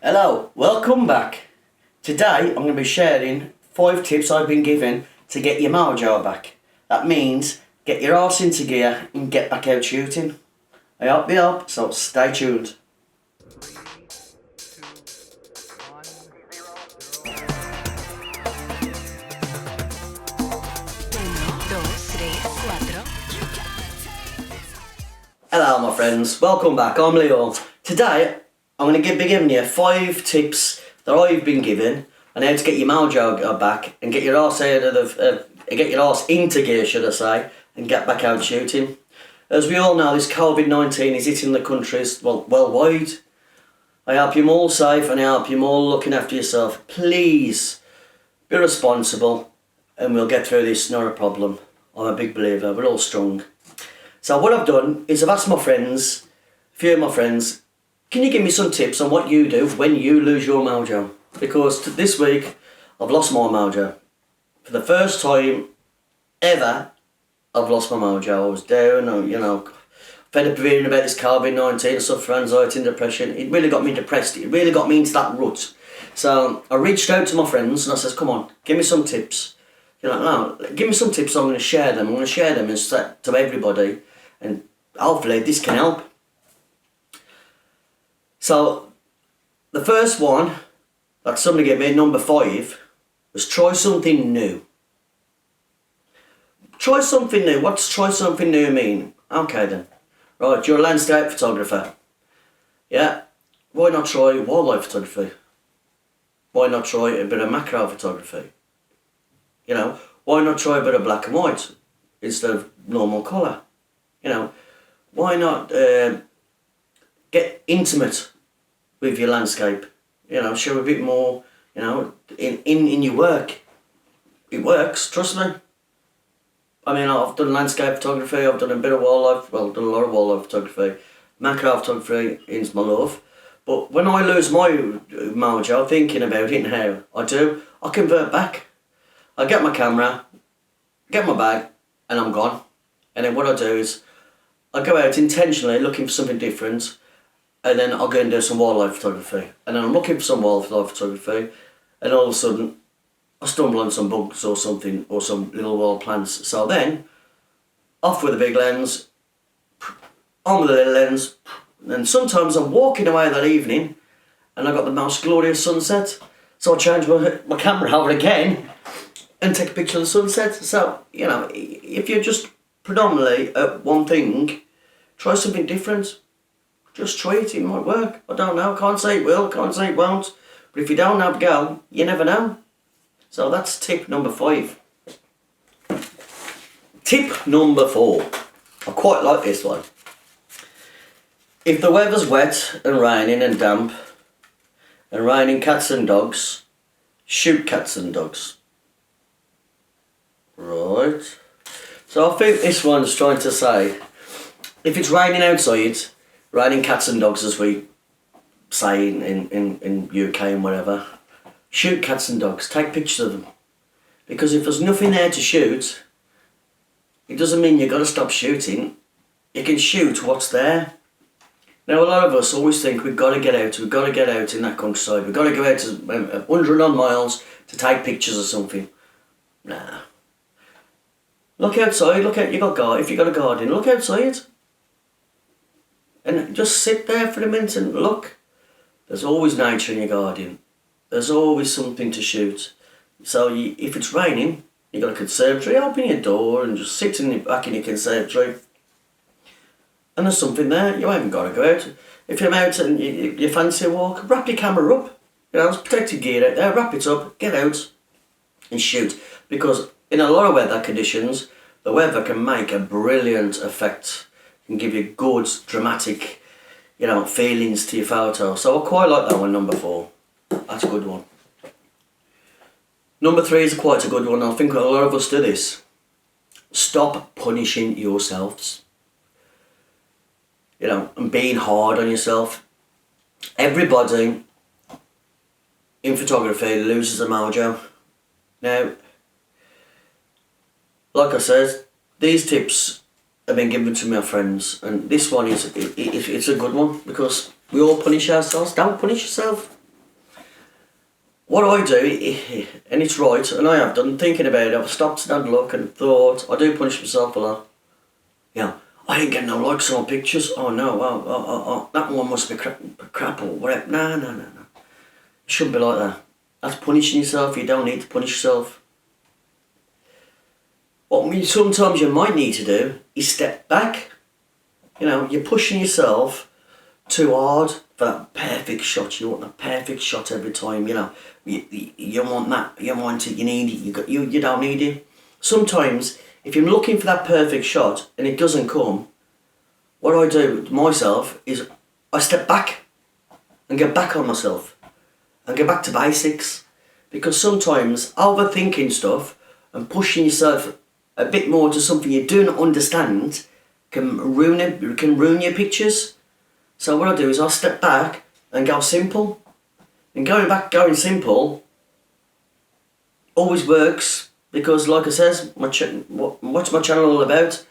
Hello, welcome back. Today I'm going to be sharing 5 tips I've been given to get your mojo back. That means get your arse into gear and get back out shooting. I hope you help, so stay tuned. Hello my friends, welcome back. I'm Leo. Today I'm going to be giving you 5 tips that I've been given on how to get your mojo back and get your arse out of get your arse into gear, should I say, and get back out shooting. As we all know, this COVID-19 is hitting the countries worldwide. I hope you're all safe and I hope you're all looking after yourself. Please be responsible and we'll get through this, not a problem. I'm a big believer, we're all strong. So what I've done is I've asked my friends, a few of my friends, can you give me some tips on what you do when you lose your mojo? Because this week I've lost my mojo. For the first time ever, I've lost my mojo. I was down, fed up of hearing about this COVID-19, I suffer from anxiety and depression. It really got me depressed, it really got me into that rut. So I reached out to my friends and I said, come on, give me some tips. Give me some tips, I'm going to share them. I'm going to share them and set to everybody. And hopefully this can help. So the first one that somebody gave me, number 5, was try something new. Try something new. What's try something new mean? Okay then. Right, you're a landscape photographer. Yeah. Why not try wildlife photography? Why not try a bit of macro photography? Why not try a bit of black and white instead of normal colour? Why not get intimate with your landscape? Show a bit more, in your work. It works, trust me. I mean, I've done landscape photography, I've done a bit of wildlife, I've done a lot of wildlife photography. Macro photography is my love. But when I lose my mojo, thinking about it and how I do, I convert back. I get my camera, get my bag, and I'm gone. And then what I do is, I go out intentionally looking for something different, and then I'll go and do some wildlife photography. And then I'm looking for some wildlife photography, and all of a sudden, I stumble on some bugs or something, or some little wild plants. So then, off with the big lens, on with the little lens, and sometimes I'm walking away that evening, and I've got the most glorious sunset. So I change my camera over again, and take a picture of the sunset. So, if you're just predominantly at one thing, try something different. Just try it, it might work. I don't know, can't say it will, can't say it won't. But if you don't have a go, you never know. So that's tip number 5. Tip number 4. I quite like this one. If the weather's wet and raining and damp, and raining cats and dogs, shoot cats and dogs. Right. So I think this one's trying to say, if it's raining outside, raining cats and dogs as we say in UK and whatever, shoot cats and dogs, take pictures of them. Because if there's nothing there to shoot, it doesn't mean you've got to stop shooting. You can shoot what's there. Now a lot of us always think we've got to get out in that countryside, we've got to go out to 100 odd miles to take pictures of something. Nah. Look outside, if you've got a garden, look outside. And just sit there for a minute and look. There's always nature in your garden. There's always something to shoot. So if it's raining, you've got a conservatory, open your door and just sit back in your conservatory. And there's something there, you haven't got to go out. If you're out and you fancy a walk, wrap your camera up. There's protective gear out there, wrap it up, get out and shoot. Because in a lot of weather conditions, the weather can make a brilliant effect. It can give you good, dramatic, feelings to your photo. So I quite like that one, number 4. That's a good one. Number 3 is quite a good one. I think a lot of us do this. Stop punishing yourselves. And being hard on yourself. Everybody in photography loses a mojo. Now, like I said, these tips have been given to my friends, and this one is it's a good one because we all punish ourselves. Don't punish yourself. what I do, and it's right, and I have done, thinking about it, I've stopped and had a look and thought, I do punish myself a lot. I ain't getting no likes on pictures. Oh no, that one must be crap or whatever. No. It shouldn't be like that. That's punishing yourself. You don't need to punish yourself. What sometimes you might need to do is step back. You're pushing yourself too hard for that perfect shot. You want the perfect shot every time. You want that. You want it. You need it. You don't need it. Sometimes, if you're looking for that perfect shot and it doesn't come, what I do myself is I step back and get back on myself and get back to basics, because sometimes overthinking stuff and pushing yourself a bit more to something you do not understand can ruin your pictures. So what I do is I step back and go simple, and going simple always works, because like I says, what's my channel all about?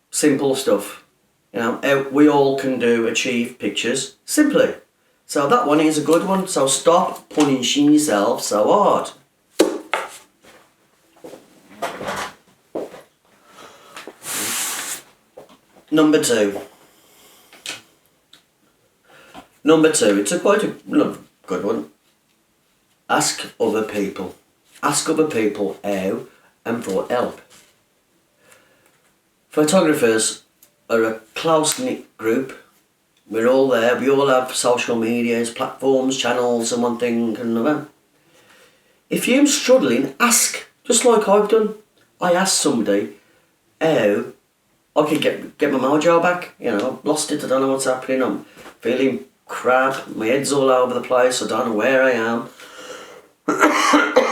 Simple stuff. We all can achieve pictures simply. So that one is a good one. So stop punishing yourself so hard. Number two, it's quite a good one. Ask other people. Ask other people how and for help. Photographers are a close-knit group. We're all there. We all have social medias, platforms, channels and one thing and another. If you're struggling, ask. Just like I've done. I asked somebody how I could get my mojo back. I've lost it. I don't know what's happening. I'm feeling crap. My head's all over the place. I don't know where I am.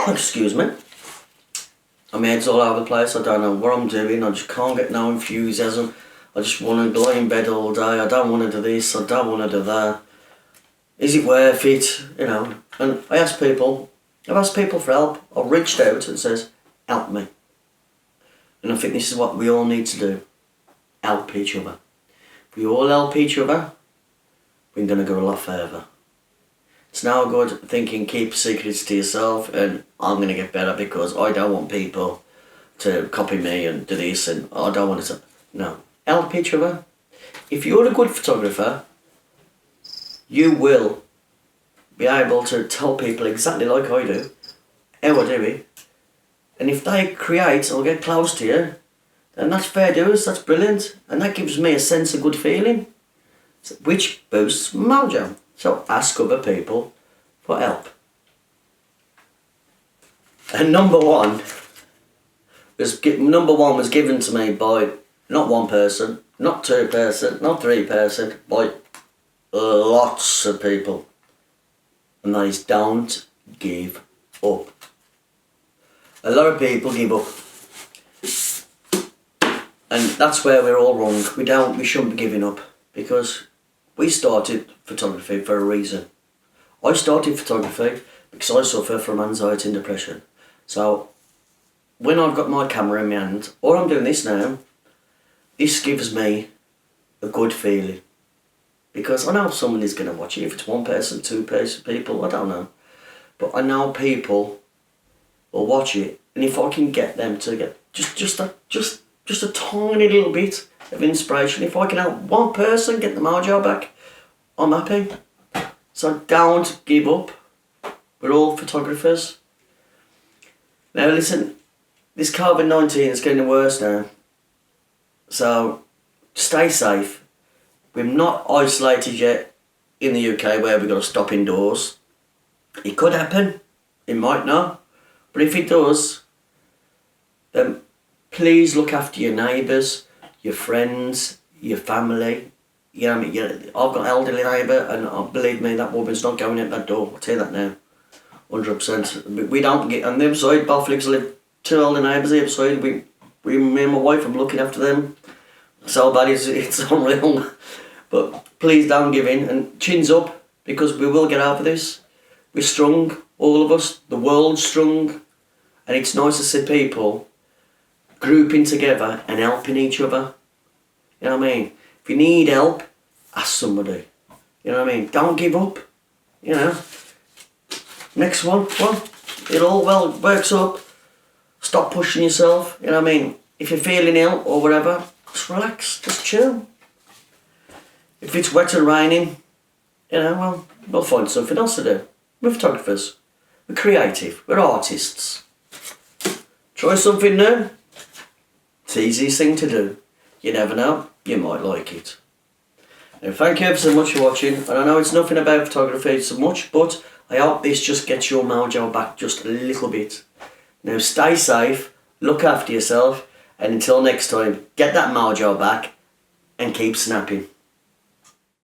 Excuse me. My head's all over the place. I don't know what I'm doing. I just can't get no enthusiasm. I just want to lie in bed all day. I don't want to do this. I don't want to do that. Is it worth it? And I've asked people for help. I've reached out and says, help me. And I think this is what we all need to do. Help each other. If we all help each other, we're going to go a lot further. It's now good thinking keep secrets to yourself, and I'm going to get better because I don't want people to copy me and do this, and I don't want to. No. Help each other. If you're a good photographer, you will be able to tell people exactly like I do how I do it, and if they create or get close to you, then that's fair dues. That's brilliant, and that gives me a sense of good feeling, which boosts mojo. So ask other people for help. And number one was given to me by not one person, not two person, not three person, by lots of people. And that is don't give up. A lot of people give up. And that's where we're all wrong. We shouldn't be giving up, because we started photography for a reason. I started photography because I suffer from anxiety and depression. So when I've got my camera in my hand, or I'm doing this now, this gives me a good feeling, because I know someone is going to watch it. If it's one person, two people, I don't know, but I know people will watch it, and if I can get them to get just a tiny little bit of inspiration, if I can help one person get the mojo back, I'm happy. So don't give up. We're all photographers. Now listen, this COVID-19 is getting worse now. So stay safe. We're not isolated yet in the UK where we've got to stop indoors. It could happen. It might not. But if it does, then please look after your neighbours, your friends, your family. I've got an elderly neighbour, and believe me, that woman's not going out that door. I'll tell you that now. 100%. We don't get on the other side. Both legs live two elderly neighbours the other side. Me and my wife, I'm looking after them. So bad it's unreal. But please don't give in, and chins up, because we will get over this. We're strong, all of us. The world's strong, and it's nice to see people grouping together and helping each other. You know what I mean? If you need help, ask somebody. You know what I mean? Don't give up. Next one, well, it all well works up. Stop pushing yourself, you know what I mean? If you're feeling ill or whatever, just relax, just chill. If it's wet and raining, you know, well, we'll find something else to do. We're photographers. We're creative. We're artists. Try something new. It's the easiest thing to do. You never know, you might like it. Now, thank you ever so much for watching. And I know it's nothing about photography so much, but I hope this just gets your mojo back just a little bit. Now stay safe, look after yourself, and until next time, get that mojo back and keep snapping.